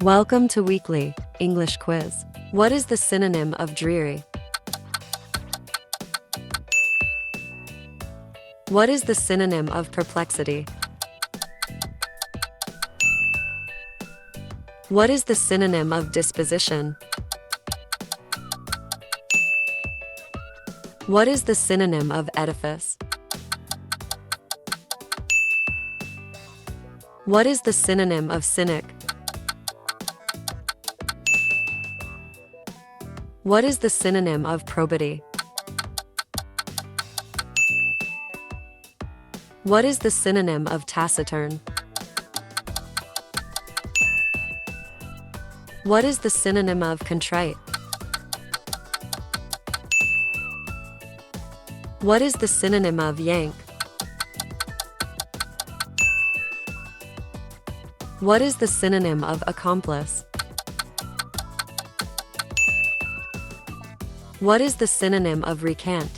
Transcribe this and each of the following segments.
Welcome to Weekly English Quiz. What is the synonym of dreary? What is the synonym of perplexity? What is the synonym of disposition? What is the synonym of edifice? What is the synonym of cynic? What is the synonym of probity? What is the synonym of taciturn? What is the synonym of contrite? What is the synonym of yank? What is the synonym of accomplice? What is the synonym of recant?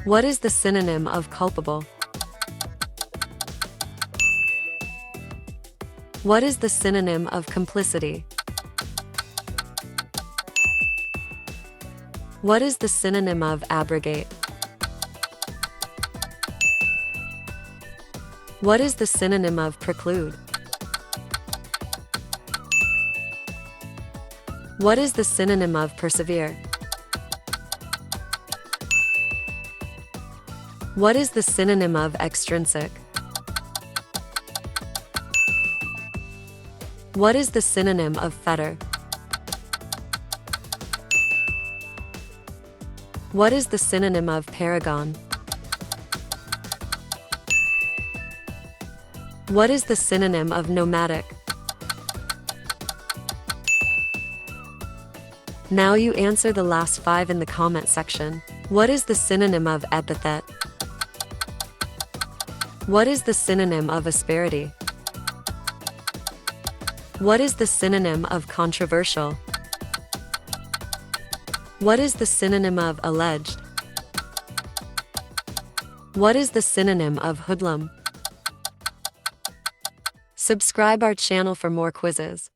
What is the synonym of culpable? What is the synonym of complicity? What is the synonym of abrogate? What is the synonym of preclude? What is the synonym of persevere? What is the synonym of extrinsic? What is the synonym of fetter? What is the synonym of paragon? What is the synonym of nomadic? Now you answer the last 5 in the comment section. What is the synonym of epithet? What is the synonym of asperity? What is the synonym of controversial? What is the synonym of alleged? What is the synonym of hoodlum? Subscribe our channel for more quizzes.